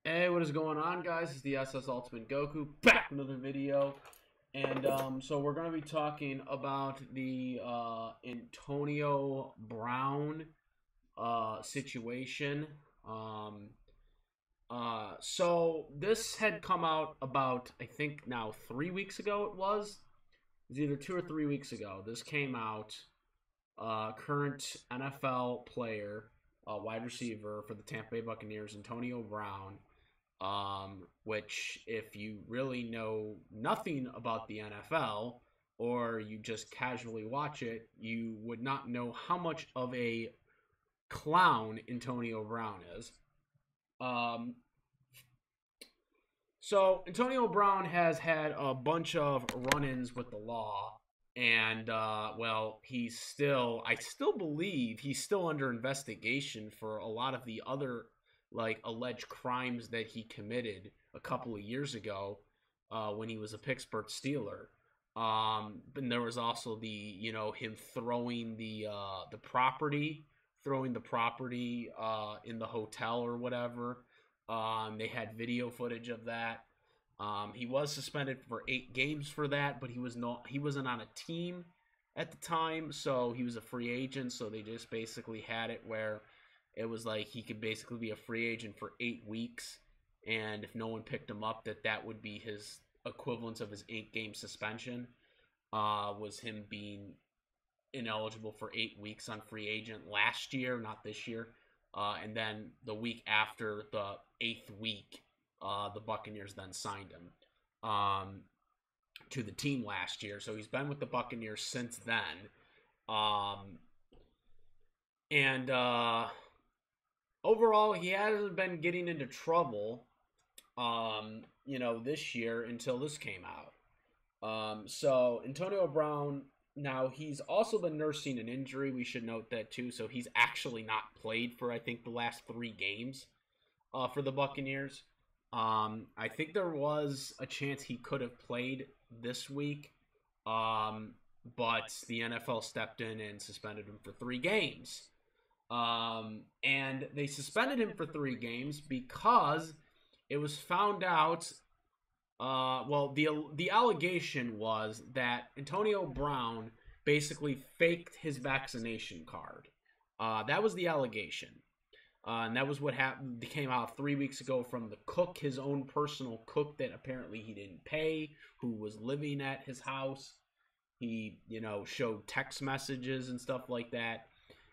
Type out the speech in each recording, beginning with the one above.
Hey, what is going on, guys? It's the SS Ultimate Goku back with another video, and so we're going to be talking about the Antonio Brown situation. Um, so this had come out about, I think now 3 weeks ago. It was either 2 or 3 weeks ago. This came out. Current NFL player, wide receiver for the Tampa Bay Buccaneers, Antonio Brown. Which, if you really know nothing about the NFL or you just casually watch it, you would not know how much of a clown Antonio Brown is. Um, so Antonio Brown has had a bunch of run-ins with the law, and well, I still believe he's still under investigation for a lot of the other like alleged crimes that he committed a couple of years ago when he was a Pittsburgh Steeler. And there was also him throwing the property in the hotel or whatever. They had video footage of that. He was suspended for 8 games for that, but he wasn't on a team at the time, so he was a free agent. So they just basically had it where it was like he could basically be a free agent for 8 weeks, and if no one picked him up, that would be his equivalence of his 8-game suspension. Was him being ineligible for 8 weeks on free agent last year, not this year. And then the week after the 8th week, the Buccaneers then signed him to the team last year. So he's been with the Buccaneers since then. And overall, he hasn't been getting into trouble, this year until this came out. So Antonio Brown, now he's also been nursing an injury. We should note that too. So he's actually not played for, I think, the last 3 games for the Buccaneers. I think there was a chance he could have played this week, but the NFL stepped in and suspended him for 3 games. And they suspended him for 3 games because it was found out. The allegation was that Antonio Brown basically faked his vaccination card. That was the allegation. And that was what happened. Came out 3 weeks ago from the cook, his own personal cook that apparently he didn't pay, who was living at his house. He, showed text messages and stuff like that.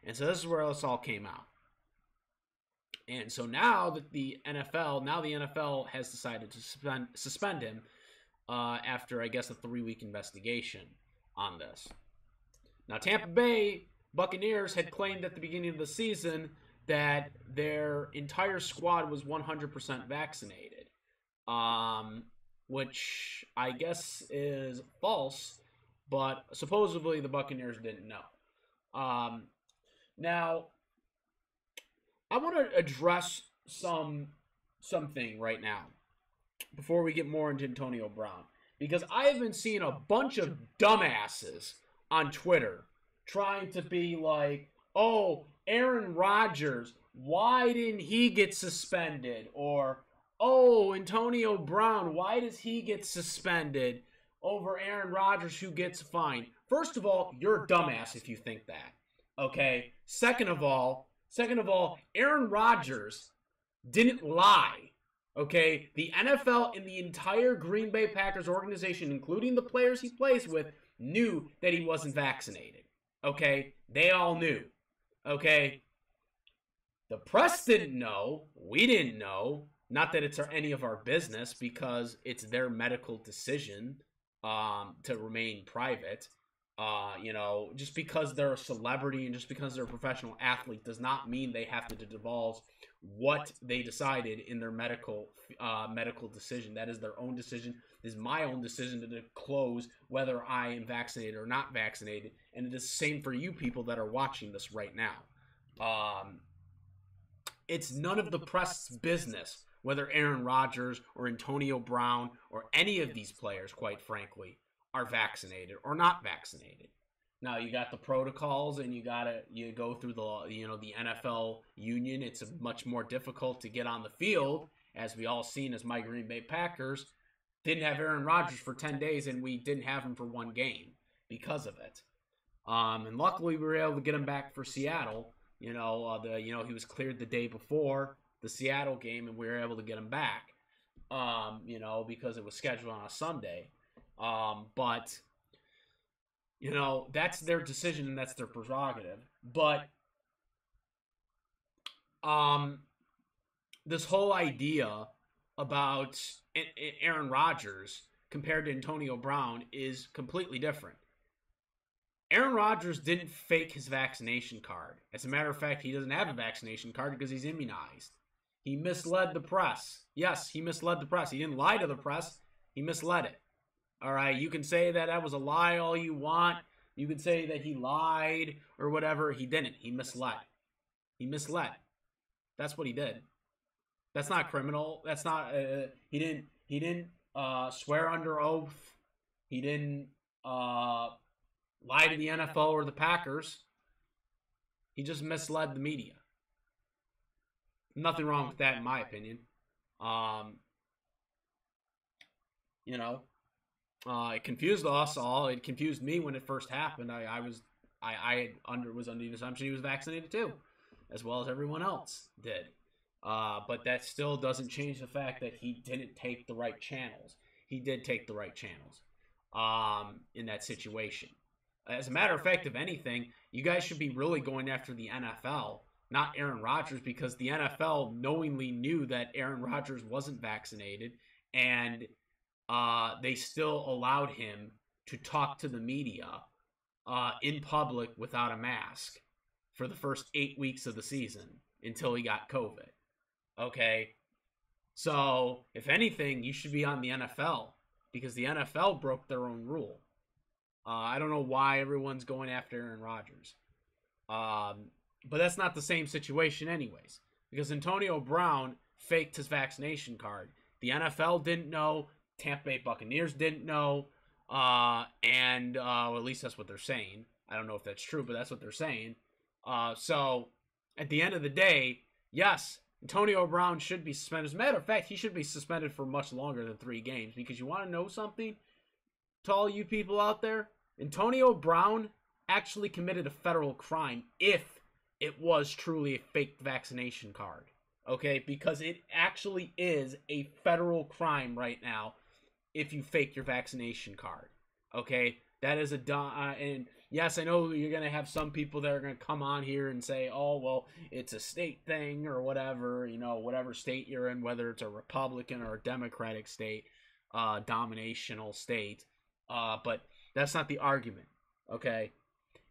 And so this is where this all came out. And so now that the NFL has decided to suspend him after, I guess, a 3-week investigation on this. Now, Tampa Bay Buccaneers had claimed at the beginning of the season that their entire squad was 100% vaccinated, which I guess is false, but supposedly the Buccaneers didn't know. Now, I want to address something right now before we get more into Antonio Brown, because I have been seeing a bunch of dumbasses on Twitter trying to be like, oh, Aaron Rodgers, why didn't he get suspended? Or, oh, Antonio Brown, why does he get suspended over Aaron Rodgers, who gets fined? First of all, you're a dumbass if you think that. Okay? Second of all, Aaron Rodgers didn't lie. Okay? The NFL and the entire Green Bay Packers organization, including the players he plays with, knew that he wasn't vaccinated. Okay? They all knew. Okay? The press didn't know. We didn't know. Not that it's any of our business, because it's their medical decision to remain private. Just because they're a celebrity and just because they're a professional athlete does not mean they have to divulge what they decided in their medical decision. That is their own decision. It is my own decision to disclose whether I am vaccinated or not vaccinated, and it is the same for you people that are watching this right now. It's none of the press business whether Aaron Rodgers or Antonio Brown or any of these players, quite frankly, are vaccinated or not vaccinated. Now you got the protocols, and you go through the NFL union. It's much more difficult to get on the field as we all seen as my Green Bay Packers didn't have Aaron Rodgers for 10 days, and we didn't have him for one game because of it. And luckily, we were able to get him back for Seattle. He was cleared the day before the Seattle game, and we were able to get him back. Because it was scheduled on a Sunday. But that's their decision and that's their prerogative. But this whole idea about Aaron Rodgers compared to Antonio Brown is completely different. Aaron Rodgers didn't fake his vaccination card. As a matter of fact, he doesn't have a vaccination card because he's immunized. He misled the press. Yes, he misled the press. He didn't lie to the press. He misled it. All right, you can say that was a lie all you want. You can say that he lied or whatever. He didn't. He misled. He misled. That's what he did. That's not criminal. That's not. He didn't swear under oath. He didn't lie to the NFL or the Packers. He just misled the media. Nothing wrong with that, in my opinion. It confused us all. It confused me when it first happened. I was under the assumption he was vaccinated too, as well as everyone else did. But that still doesn't change the fact that he didn't take the right channels. He did take the right channels in that situation. As a matter of fact, if anything, you guys should be really going after the NFL, not Aaron Rodgers, because the NFL knowingly knew that Aaron Rodgers wasn't vaccinated, and they still allowed him to talk to the media in public without a mask for the first 8 weeks of the season until he got COVID. Okay? So, if anything, you should be on the NFL because the NFL broke their own rule. I don't know why everyone's going after Aaron Rodgers. But that's not the same situation anyways. Because Antonio Brown faked his vaccination card. The NFL didn't know. Tampa Bay Buccaneers didn't know. Or at least that's what they're saying. I don't know if that's true, but that's what they're saying. So, at the end of the day, yes, Antonio Brown should be suspended. As a matter of fact, he should be suspended for much longer than 3 games. Because you want to know something? To all you people out there, Antonio Brown actually committed a federal crime if it was truly a fake vaccination card. Okay? Because it actually is a federal crime right now if you fake your vaccination card. Okay? That is and yes, I know you're going to have some people that are going to come on here and say, oh, well, it's a state thing or whatever, whatever state you're in, whether it's a Republican or a Democratic state, dominational state. But that's not the argument, okay?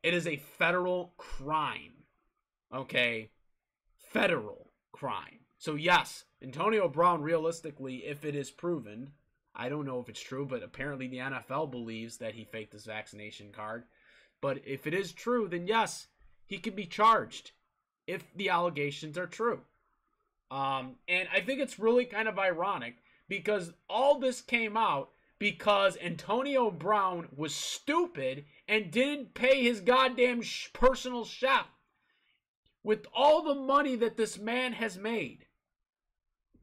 It is a federal crime, okay? Federal crime. So, yes, Antonio Brown, realistically, if it is proven, I don't know if it's true, but apparently the NFL believes that he faked his vaccination card. But if it is true, then yes, he can be charged if the allegations are true. And I think it's really kind of ironic because all this came out because Antonio Brown was stupid and didn't pay his goddamn personal chef with all the money that this man has made.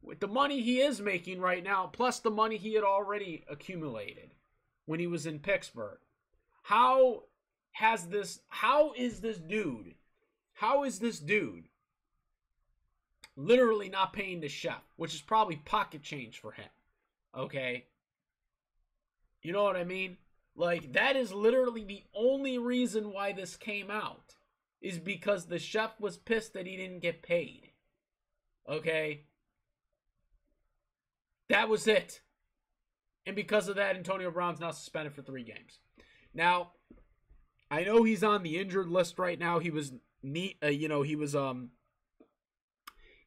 With the money he is making right now, plus the money he had already accumulated when he was in Pittsburgh. How is this dude literally not paying the chef, which is probably pocket change for him, okay? You know what I mean? Like, that is literally the only reason why this came out, is because the chef was pissed that he didn't get paid, okay? That was it. And because of that, Antonio Brown's now suspended for 3 games. Now, I know he's on the injured list right now. He was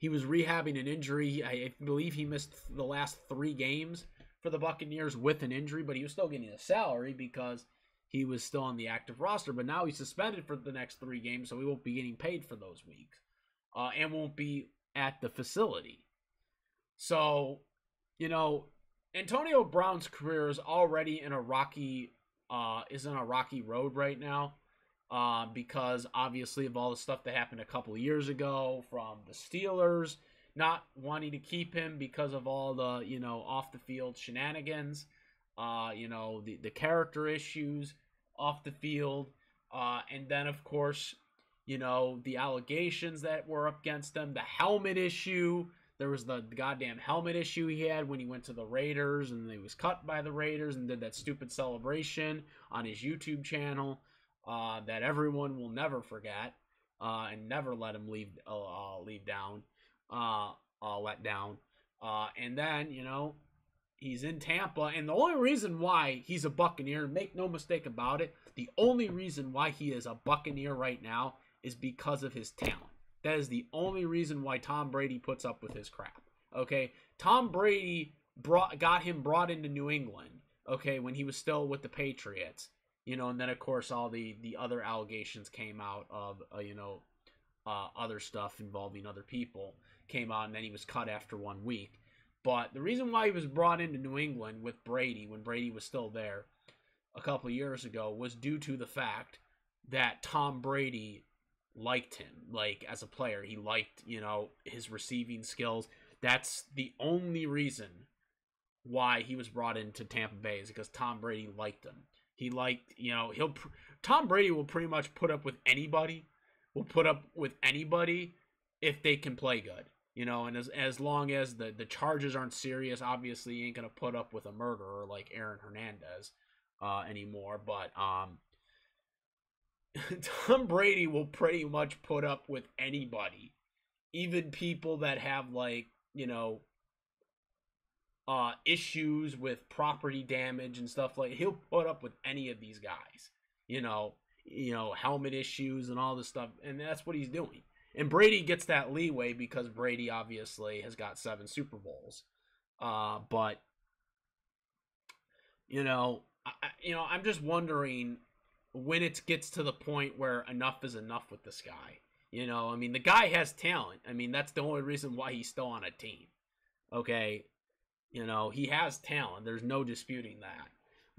rehabbing an injury. I believe he missed the last 3 games for the Buccaneers with an injury, but he was still getting a salary because he was still on the active roster. But now he's suspended for the next 3 games, so he won't be getting paid for those weeks, and won't be at the facility. So, Antonio Brown's career is already in a rocky road right now, because obviously of all the stuff that happened a couple of years ago from the Steelers. not wanting to keep him because of all the, off the field shenanigans, the character issues off the field, and then of course, the allegations that were up against him, the helmet issue. There was the goddamn helmet issue he had when he went to the Raiders and he was cut by the Raiders and did that stupid celebration on his YouTube channel that everyone will never forget and never let him let down. And then, he's in Tampa. And the only reason why he's a Buccaneer, make no mistake about it, the only reason why he is a Buccaneer right now is because of his talent. That is the only reason why Tom Brady puts up with his crap. Okay, Tom Brady got him brought into New England. Okay, when he was still with the Patriots, and then of course all the other allegations came out of other stuff involving other people came out, and then he was cut after 1 week. But the reason why he was brought into New England with Brady when Brady was still there a couple of years ago was due to the fact that Tom Brady liked him, like as a player. He liked, his receiving skills. That's the only reason why he was brought into Tampa Bay, is because Tom Brady liked him. He liked, Tom Brady will pretty much put up with anybody. Will put up with anybody if they can play good, and as long as the charges aren't serious. Obviously, he ain't gonna put up with a murderer like Aaron Hernandez anymore. But Tom Brady will pretty much put up with anybody, even people that have issues with property damage and stuff like. He'll put up with any of these guys, helmet issues and all this stuff, and that's what he's doing. And Brady gets that leeway because Brady obviously has got 7 Super Bowls. But I'm just wondering when it gets to the point where enough is enough with this guy. The guy has talent. That's the only reason why he's still on a team. Okay, he has talent. There's no disputing that.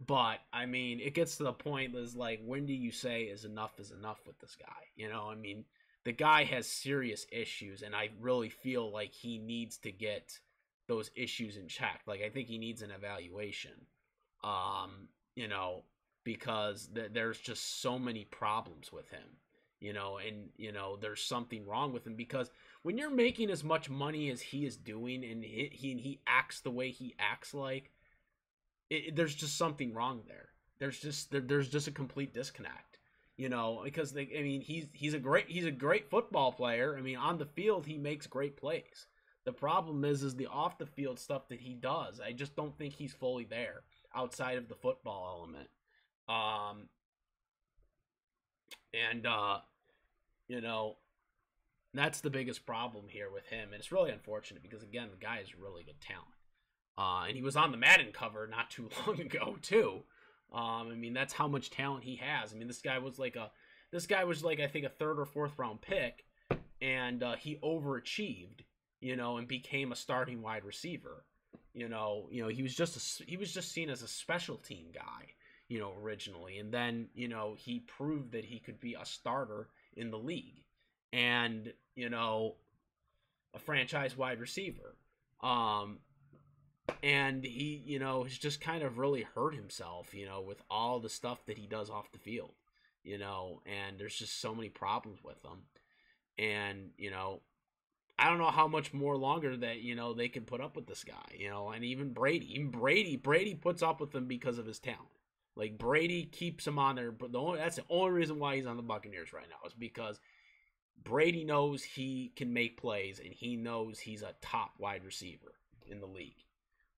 But it gets to the point that's like, when do you say is enough with this guy? The guy has serious issues, and I really feel like he needs to get those issues in check. Like, I think he needs an evaluation. Because there's just so many problems with him, and there's something wrong with him, because when you're making as much money as he is doing, and he acts the way he acts, like, there's just something wrong there. There's just a complete disconnect, because he's a great football player. On the field he makes great plays. The problem is the off the field stuff that he does. I just don't think he's fully there outside of the football element. That's the biggest problem here with him, and it's really unfortunate because, again, the guy has really good talent. And he was on the Madden cover not too long ago too. That's how much talent he has. This guy was like I think a 3rd or 4th round pick, and he overachieved, and became a starting wide receiver. He was just seen as a special team guy, originally, and then he proved that he could be a starter in the league, and a franchise wide receiver. And he, has just kind of really hurt himself, with all the stuff that he does off the field, and there's just so many problems with him. And, I don't know how much more longer that, they can put up with this guy, and even Brady puts up with him because of his talent. Like, Brady keeps him on there, but that's the only reason why he's on the Buccaneers right now, is because Brady knows he can make plays, and he knows he's a top wide receiver in the league.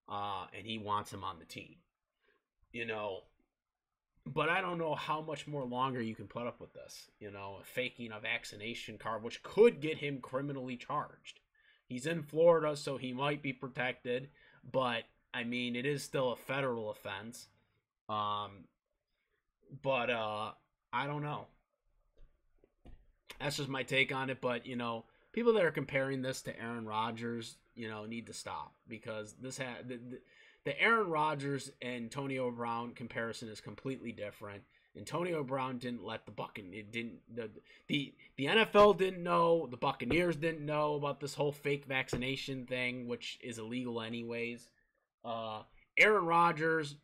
And he wants him on the team, but I don't know how much more longer you can put up with this, faking a vaccination card, which could get him criminally charged. He's in Florida, so he might be protected, but it is still a federal offense. But I don't know. That's just my take on it. But people that are comparing this to Aaron Rodgers, need to stop, because the Aaron Rodgers and Antonio Brown comparison is completely different. Antonio Brown didn't let the Buccaneers the NFL didn't know, the Buccaneers didn't know about this whole fake vaccination thing, which is illegal anyways. Aaron Rodgers,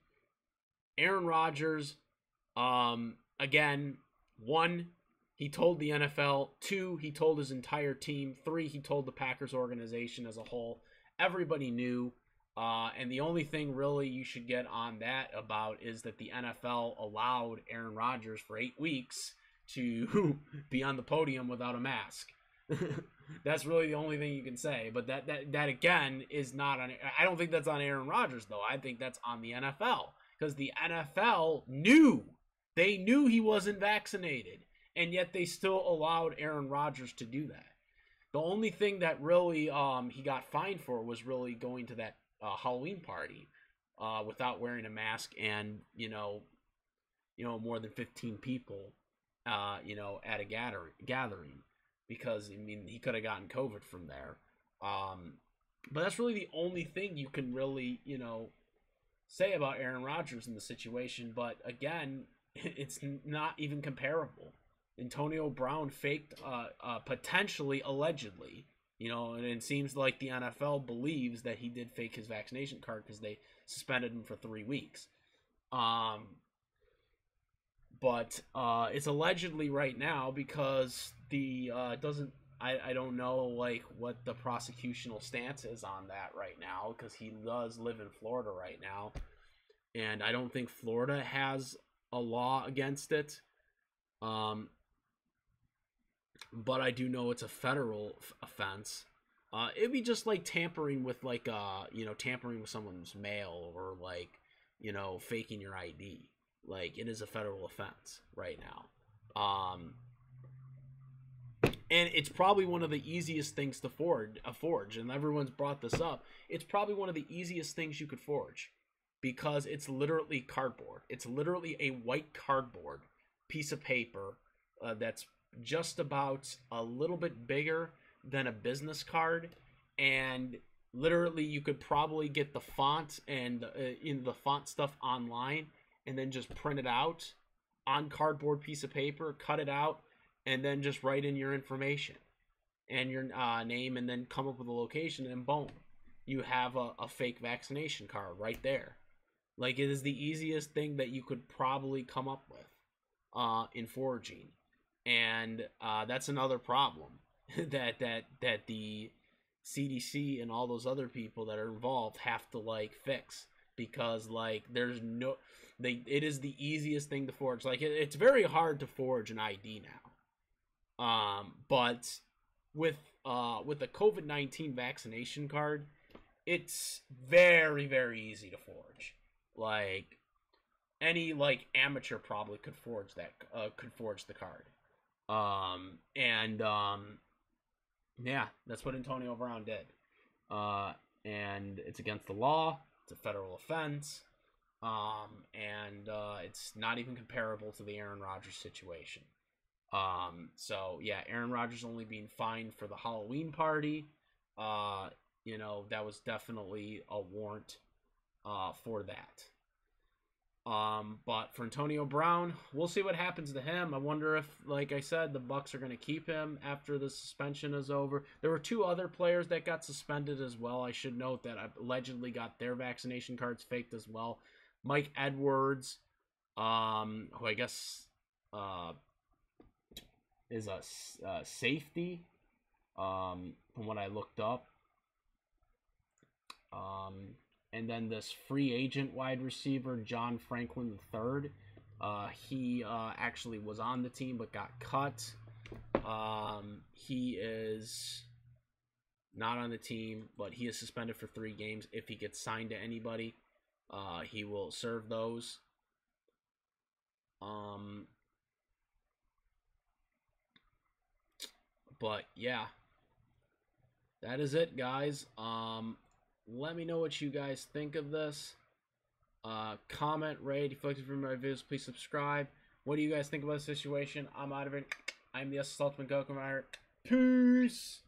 again, one, he told the NFL. Two, he told his entire team. Three, he told the Packers organization as a whole. Everybody knew. And the only thing really you should get on that about is that the NFL allowed Aaron Rodgers for 8 weeks to be on the podium without a mask. That's really the only thing you can say. But that again is not on. I don't think that's on Aaron Rodgers though. I think that's on the NFL because the NFL knew. They knew he wasn't vaccinated, and yet they still allowed Aaron Rodgers to do that. The only thing that really he got fined for was really going to that Halloween party without wearing a mask and more than 15 people at a gathering because I mean he could have gotten COVID from there. But that's really the only thing you can really say about Aaron Rodgers in the situation. But again, it's not even comparable. Antonio Brown faked potentially, allegedly, and it seems like the NFL believes that he did fake his vaccination card because they suspended him for 3 weeks. But it's allegedly right now because the I don't know like what the prosecutional stance is on that right now because he does live in Florida right now, and I don't think Florida has a law against it. But I do know it's a federal offense. It'd be just like tampering with tampering with someone's mail or faking your ID. Like it is a federal offense right now. And it's probably one of the easiest things to forge, and everyone's brought this up. It's probably one of the easiest things you could forge because it's literally cardboard. It's literally a white cardboard piece of paper that's just about a little bit bigger than a business card, and literally you could probably get the font and in the font stuff online and then just print it out on cardboard piece of paper, cut it out, and then just write in your information and your name and then come up with a location, and boom, you have a fake vaccination card right there. Like it is the easiest thing that you could probably come up with in forging. And that's another problem that the CDC and all those other people that are involved have to fix because there's no it is the easiest thing to forge. It's very hard to forge an ID now. But with the COVID-19 vaccination card, it's very, very easy to forge. Any amateur probably could forge the card. Yeah, that's what Antonio Brown did. And it's against the law. It's a federal offense. And it's not even comparable to the Aaron Rodgers situation. So yeah, Aaron Rodgers only being fined for the Halloween party. That was definitely a warrant for that. But for Antonio Brown, we'll see what happens to him. I wonder if, like I said, the Bucs are going to keep him after the suspension is over. There were 2 other players that got suspended as well. I should note that allegedly got their vaccination cards faked as well. Mike Edwards, who I guess is a safety, from what I looked up. And then this free agent wide receiver, John Franklin III, he actually was on the team but got cut. He is not on the team, but he is suspended for 3 games. If he gets signed to anybody, he will serve those. But yeah, that is it, guys. Let me know what you guys think of this. Comment, rate. If you like to view my videos, please subscribe. What do you guys think about the situation? I'm out of it. I'm the Ultimate Goku. Peace.